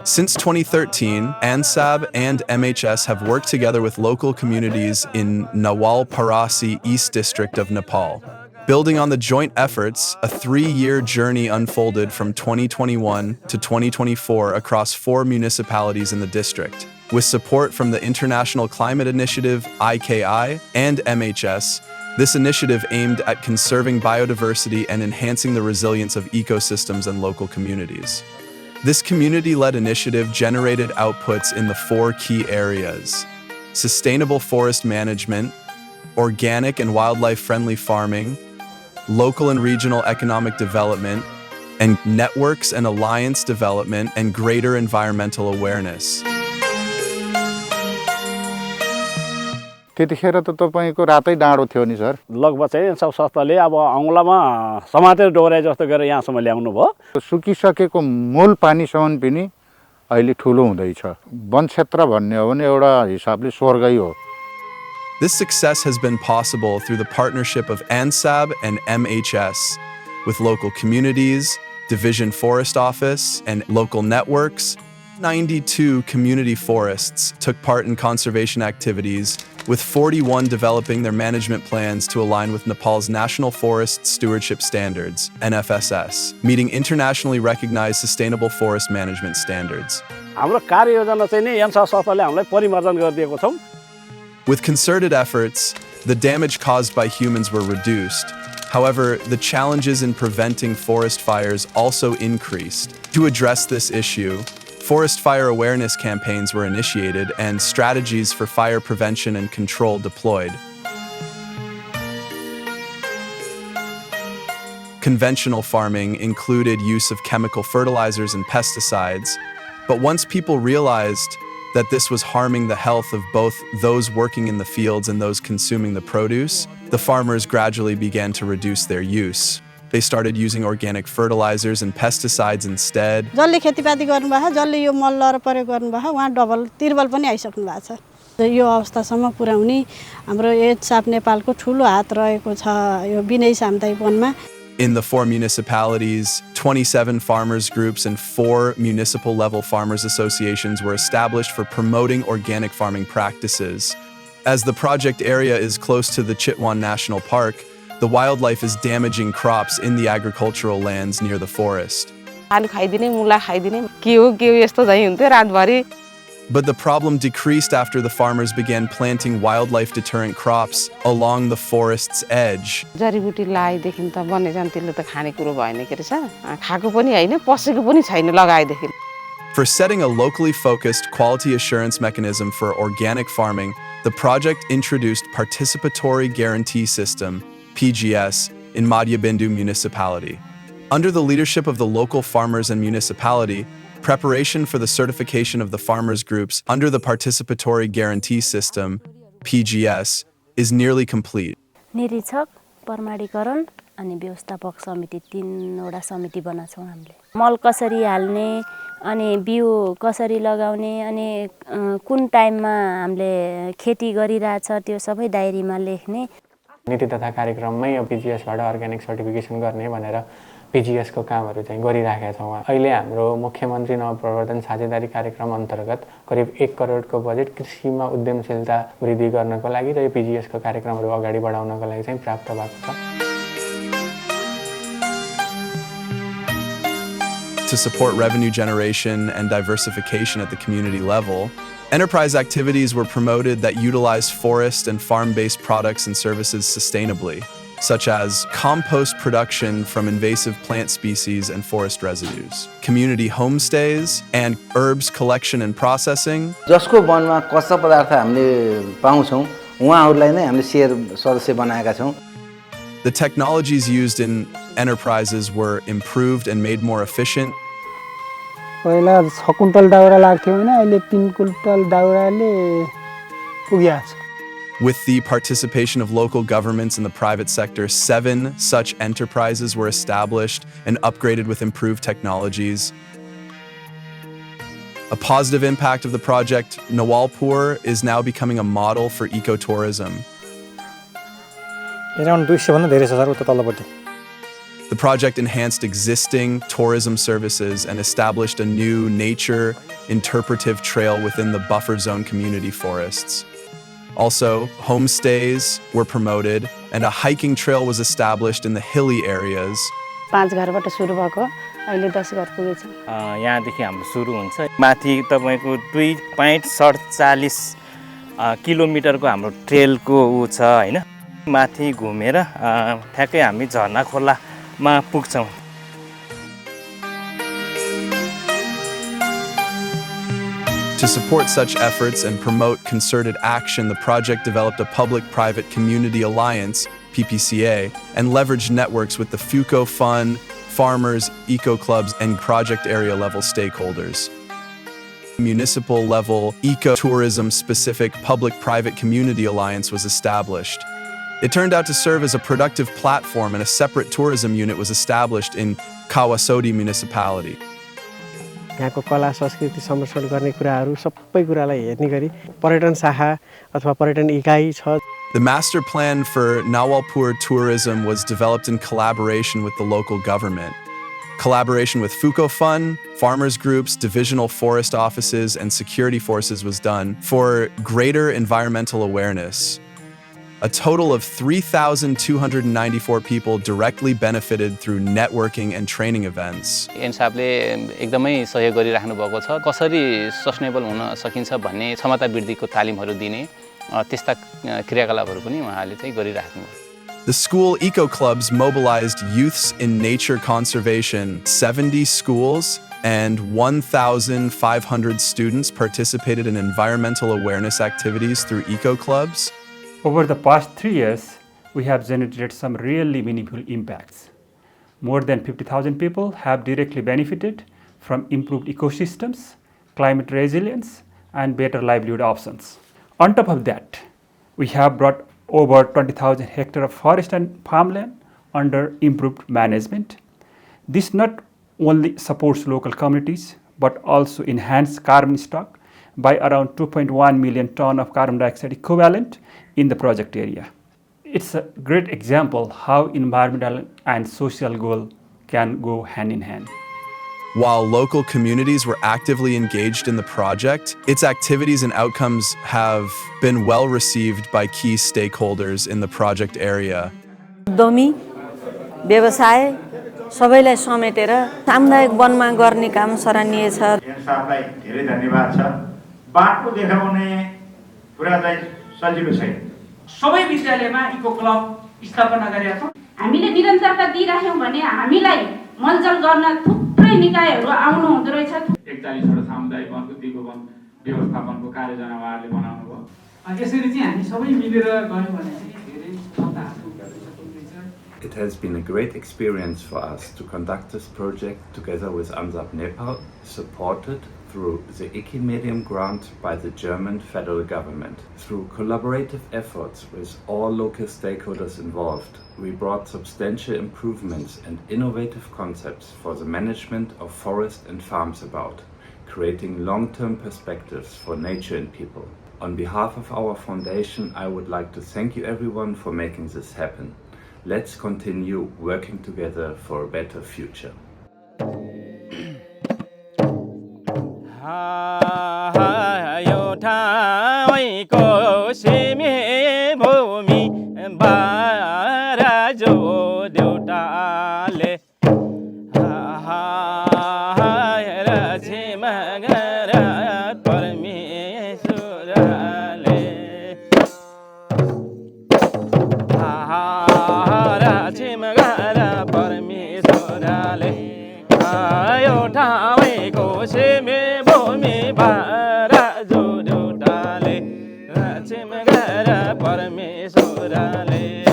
Since 2013, ANSAB and MHS have worked together with local communities in Nawal Parasi East District of Nepal. Building on the joint efforts, a 3-year journey unfolded from 2021 to 2024 across 4 municipalities in the district. With support from the International Climate Initiative, IKI, and MHS, this initiative aimed at conserving biodiversity and enhancing the resilience of ecosystems and local communities. This community-led initiative generated outputs in the 4 key areas: sustainable forest management, organic and wildlife-friendly farming, local and regional economic development, and networks and alliance development and greater environmental awareness. त्यतिखेर त तपाईको रातै डाँडो थियो नि sir. लगभग चाहिँ सब संस्थाले अब औँलामा समातेर डोरे जस्तो गरेर यहाँसम्म ल्याउनु भयो। सुकिसकेको मूल पानीसम्म पनि अहिले ठुलो हुँदैछ। वन क्षेत्र भन्ने हो भने एउटा हिसाबले स्वर्गै हो। This success has been possible through the partnership of ANSAB and MHS with local communities, Division Forest Office, and local networks. 92 community forests took part in conservation activities, with 41 developing their management plans to align with Nepal's National Forest Stewardship Standards, NFSS, meeting internationally recognized sustainable forest management standards. हाम्रो कार्ययोजना चाहिँ नि एन्सा संस्थाले हामीलाई परिमार्जन गरिदिएको छौं। With concerted efforts, the damage caused by humans were reduced. However, the challenges in preventing forest fires also increased. To address this issue, forest fire awareness campaigns were initiated and strategies for fire prevention and control deployed. Conventional farming included use of chemical fertilizers and pesticides, but once people realized that this was harming the health of both those working in the fields and those consuming the produce, the farmers gradually began to reduce their use. They started using organic fertilizers and pesticides instead. जसले खेतीपाती गर्नुभएको छ, जसले यो मल लर प्रयोग गर्नुभएको छ, उहाँ डबल तिर्बल पनि आइसक्नु भएको छ। यो अवस्थासम्म पुर्याउने हाम्रो एनसाब नेपालको ठुलो हात रहेको छ यो विनय सामुदायिक वनमा। In the 4 municipalities, 27 farmers groups and 4 municipal level farmers associations were established for promoting organic farming practices. As the project area is close to the Chitwan National Park, the wildlife is damaging crops in the agricultural lands near the forest. But the problem decreased after the farmers began planting wildlife deterrent crops along the forest's edge. For setting a locally focused quality assurance mechanism for organic farming, the project introduced Participatory Guarantee System, PGS, in Madhya Bindu municipality. Under the leadership of the local farmers and municipality, preparation for the certification of the farmers groups under the Participatory Guarantee System, PGS, is nearly complete. निरीक्षक, प्रमाणीकरण अनि व्यवस्थापक समिति 3 वटा समिति बनाछौं हामीले। मल कसरी हाल्ने अनि बिउ कसरी लगाउने अनि कुन टाइममा हामीले खेती गरिराछ त्यो सबै डायरीमा लेख्ने। नीति तथा कार्यक्रममै यो PGS बाट अर्गानिक सर्टिफिकेसन गर्ने भनेर PGS को कामहरु चाहिँ गरिराखेका छौं। अहिले हाम्रो मुख्यमन्त्री नवप्रवर्धन साझेदारी कार्यक्रम अन्तर्गत करिब 1 करोडको बजेट कृषिमा उद्यमशीलता वृद्धि गर्नको लागि र यो PGS को कार्यक्रमहरु अगाडि बढाउनको लागि चाहिँ प्राप्त भएको छ। To support revenue generation and diversification at the community level, enterprise activities were promoted that utilize forest and farm-based products and services sustainably, such as compost production from invasive plant species and forest residues, community homestays, and herbs collection and processing. जसको वनमा कच्चा पदार्थ हामीले पाउँछौं उहाँहरुलाई नै हामीले share सदस्य बनाएका छौं। The technologies used in enterprises were improved and made more efficient. पहिला 6 कुन्टल दाउरा लाग्थ्यो हैन अहिले 3 कुन्टल दाउराले पुग्या छ। With the participation of local governments and the private sector, 7 such enterprises were established and upgraded with improved technologies. A positive impact of the project, Nawalpur is now becoming a model for ecotourism. Around 200 भन्दा धेरै छ sir उता तल्लोपट्टि। The project enhanced existing tourism services and established a new nature interpretive trail within the buffer zone community forests. Also, homestays were promoted and a hiking trail was established in the hilly areas. 5 घरबाट सुरु भएको अहिले 10 घर पुगेछ। यहाँदेखि हाम्रो सुरु हुन्छ माथि तपाईको 2.47 किलोमिटरको हाम्रो ट्रेलको उ छ हैन माथि घुमेर ठ्याक्कै हामी झरना खोलामा पुग्छौं। To support such efforts and promote concerted action, the project developed a public-private community alliance, PPCA, and leveraged networks with the FUCO Fund, farmers, eco-clubs, and project area-level stakeholders. Municipal-level ecotourism-specific public-private community alliance was established. It turned out to serve as a productive platform, and a separate tourism unit was established in Kawasodi municipality. यहाँको कला संस्कृति संरक्षण गर्ने कुराहरू सबै कुरालाई हेर्ने गरी पर्यटन शाखा अथवा पर्यटन इकाइ छ। The master plan for Nawalpur tourism was developed in collaboration with the local government. Collaboration with FUCO Fund, farmers groups, divisional forest offices, and security forces was done for greater environmental awareness. A total of 3,294 people directly benefited through networking and training events. एनसाबले एकदमै सहयोग गरिराख्नु भएको छ कसरी sustainable हुन सकिन्छ भन्ने क्षमता वृद्धिको तालिमहरू दिने त्यस्ता क्रियाकलापहरू पनि उहाँले चाहिँ गरिराख्नु भयो। The school eco-clubs mobilized youths in nature conservation. 70 schools and 1,500 students participated in environmental awareness activities through eco-clubs. Over the past 3 years, we have generated some really meaningful impacts. More than 50,000 people have directly benefited from improved ecosystems, climate resilience, and better livelihood options. On top of that, we have brought over 20,000 hectares of forest and farmland under improved management. This not only supports local communities, but also enhances carbon stock by around 2.1 million tons of carbon dioxide equivalent in the project area. It's a great example how environmental and social goal can go hand in hand. While local communities were actively engaged in the project, its activities and outcomes have been well received by key stakeholders in the project area. दोमी व्यवसाय सबैलाई समेटेर सामुदायिक वनमा गर्ने काम सराहनीय छ। एनसाबलाई धेरै धन्यवाद छ। बाटो देखाउने कुरा चाहिँ सजिलो छैन। सबै विद्यालयमा इको क्लब स्थापना गरेका छौं। हामीले निरन्तरता दिइराख्यौं भने हामीलाई मलजल गर्न थुप्रै निकायहरू आउनु हुँदो रहेछ। 41 वटा सामुदायिक वनको दिगो वन व्यवस्थापनको कार्ययोजना उहाँहरूले बनाउनु भयो। यसरी चाहिँ हामी सबै मिलेर गयौं भने चाहिँ धेरै सफलता हासिल गर्न सकिन्छ। It has been a great experience for us to conduct this project together with ansabnepal, supported through the Ecimedium grant by the German federal government. Through collaborative efforts with all local stakeholders involved, we brought substantial improvements and innovative concepts for the management of forest and farms about, creating long-term perspectives for nature and people. On behalf of our foundation, I would like to thank you everyone for making this happen. Let's continue working together for a better future. परमेश्वरले